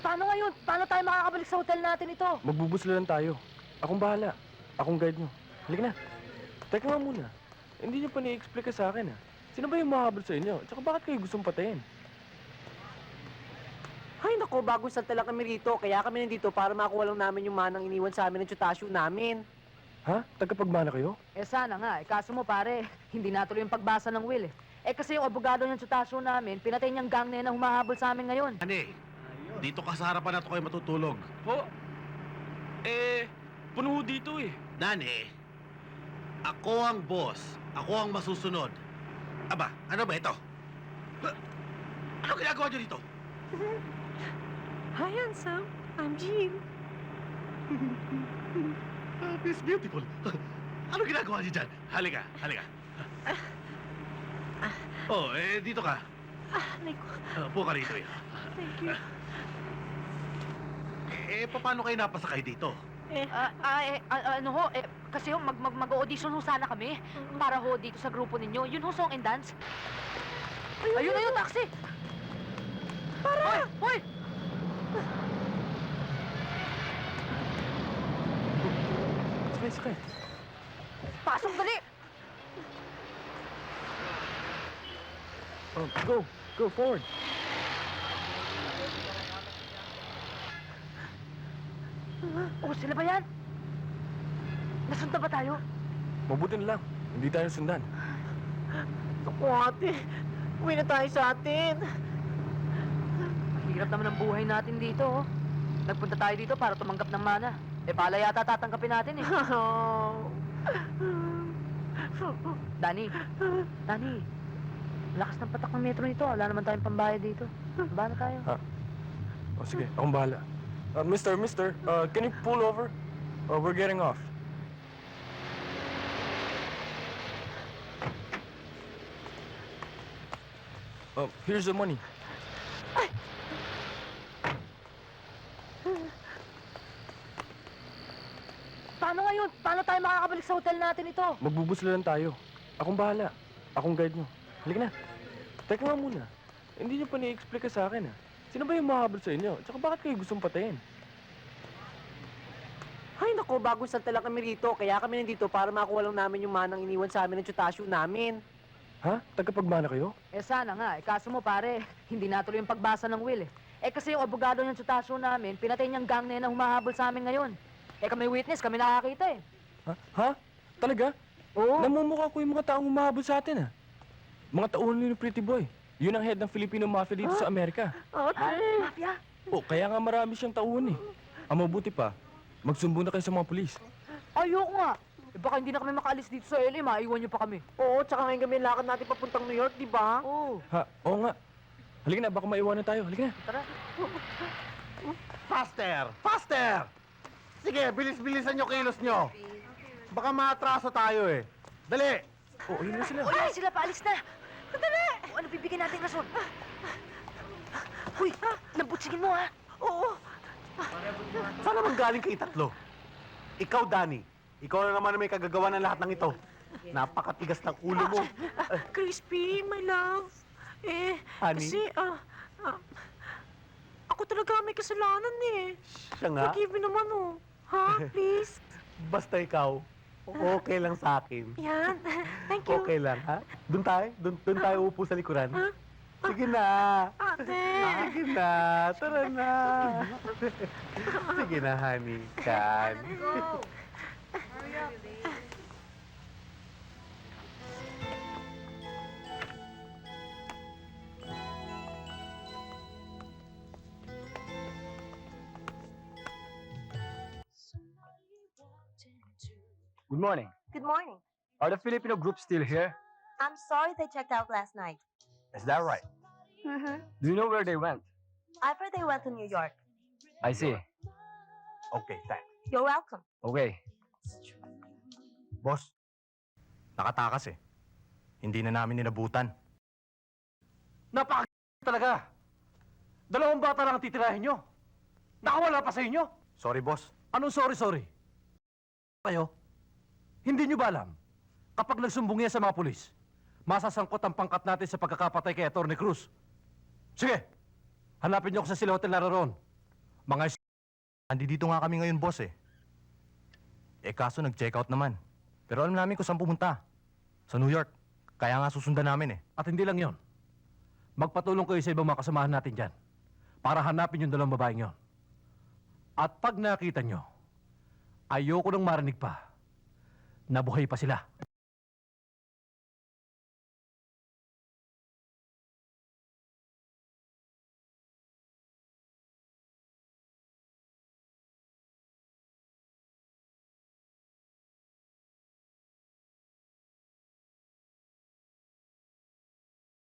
Paano ngayon? Paano tayo makakabalik sa hotel natin ito? Magbubusla lang tayo. Akong bahala. Akong guide nyo. Halika na. Teka nga muna. Hindi nyo pa ni-explain sa akin, ha? Sino ba yung mahabol sa inyo? Tsaka bakit kayo gustong patayin? Ay nako, bagong santa lang kami rito. Kaya kami nandito para makuha lang namin yung manang iniwan sa amin ng tsutasyo namin. Ha? Tagapagmana kayo? Eh sana nga, kaso mo pare, hindi natuloy yung pagbasa ng will eh. Eh kasi yung abogado ng tsutasyo namin, pinatay niyang gang na yan na humahabol sa amin ngayon. Ani, dito ka sa harapan na to kayo matutulog. Po? Puno dito eh. Nani, ako ang boss. Ako ang masusunod. Aba, ano ba ito? Ano ginagawa niyo dito? Hi, handsome. I'm Jean. Miss Beautiful. Ano ginagawa niyo dyan? Halika, halika. Oh, dito ka. Naku, Upo ka rito. thank you. Paano kayo napasakay dito? Ano ho, kasi ho, mag-audition ho sana kami para ho dito sa grupo ninyo. Yun ho, song and dance. Ayun, taxi! Para! Hoy! Sakay. Pasok dali! Oh, go. Go forward. Oh, sila ba yan? Nasundan ba tayo? Mabuti na lang. Hindi tayo sundan. Naku ate, uwi na tayo sa atin. Hirap naman ang buhay natin dito, oh. Nagpunta tayo dito para tumanggap ng mana. Eh, pala yata tatanggapin natin, eh. Dani, lakas ng patak ng metro nito. Wala naman tayong pambayad dito. Ba na tayo? Oh, sige. Akong bahala. Mister, can you pull over? We're getting off. Here's the money. Paano ngayon? Paano tayo makakabalik sa hotel natin ito? Magbubusla lang tayo. Akong bahala. Akong guide nyo. Halika na. Teka nga muna. Hindi nyo pa ni-explain sa akin, ha? Sino ba yung mahabol sa inyo? Tsaka bakit kayo gustong patayin? Ay nako, bagong santa lang kami rito. Kaya kami nandito para makuha lang namin yung manang iniwan sa amin ng tsutasyo namin. Ha? Tagapagmana kayo? Eh sana nga, kaso mo pare, hindi natuloy yung pagbasa ng will eh. Eh kasi yung abogado ng tsutasyo namin, pinatay niyang gang na yan na humahabol sa amin ngayon. Eh kami witness, kami nakakita eh. Ha? Talaga? Oo. Namumukha ko yung mga taong humahabol sa atin, ha? Mga tauhan ni Pretty Boy. Yun ang head ng Filipino Mafia dito sa Amerika. Ate! Mafia? Oh, kaya nga marami siyang tauhan, eh. Ang mabuti pa, magsumbong na kayo sa mga pulis. Ayoko nga. Eh baka hindi na kami makaalis dito sa LA, maiwan niyo pa kami. Oo, tsaka ngayon kami lakad natin papuntang New York, di ba? Oo. Ha? Oo nga. Halika na, baka maiwanan tayo. Halika na. Tara. Faster! Faster! Sige, bilis-bilisan nyo kilos nyo. Baka maatraso tayo eh. Dali! Oh, ayun na sila. Uy, sila paalis na. Dali! O, ano bibigyan natin rason? Uy, nabutsigin mo ha. Oo. Saan naman galing kayo tatlo? Ikaw, Danny. Ikaw na naman ang may kagagawa ng lahat ng ito. Napakatigas ng ulo mo. Crispy, my love. Honey? Kasi, ako talaga may kasalanan eh. Siya nga. Forgive me naman oh. Ha? Please? Basta ikaw, okay lang sa akin. Yan. Thank you. Okay lang, ha? Doon tayo upo sa likuran. Sige na. Ate. Sige na. Tara na. Sige na, honey. Kan. Good morning. Good morning. Are the Filipino group still here? I'm sorry they checked out last night. Is that right? Mm-hmm. Do you know where they went? I've heard they went to New York. I see. Okay, thanks. You're welcome. Okay. Boss, nakatakas eh. Hindi na namin nilabutan. Napaka talaga. Dalawang bata lang ang titirahin nyo. Nakawala pa sa inyo. Sorry, boss. Anong sorry? Kayo? Hindi nyo ba alam? Kapag nagsumbong yan sa mga pulis, masasangkot ang pangkat natin sa pagkakapatay kay Atty. Cruz. Sige, hanapin nyo ako sa sila hotel na roon. Andito nga kami ngayon, boss eh. Kaso nag-check out naman. Pero alam namin kung saan pumunta. Sa New York. Kaya nga susundan namin eh. At hindi lang yon. Magpatulong kayo sa ibang mga kasamahan natin dyan para hanapin yung dalawang babaeng yon. At pag nakita nyo, ayoko nang marinig pa na buhay pa sila.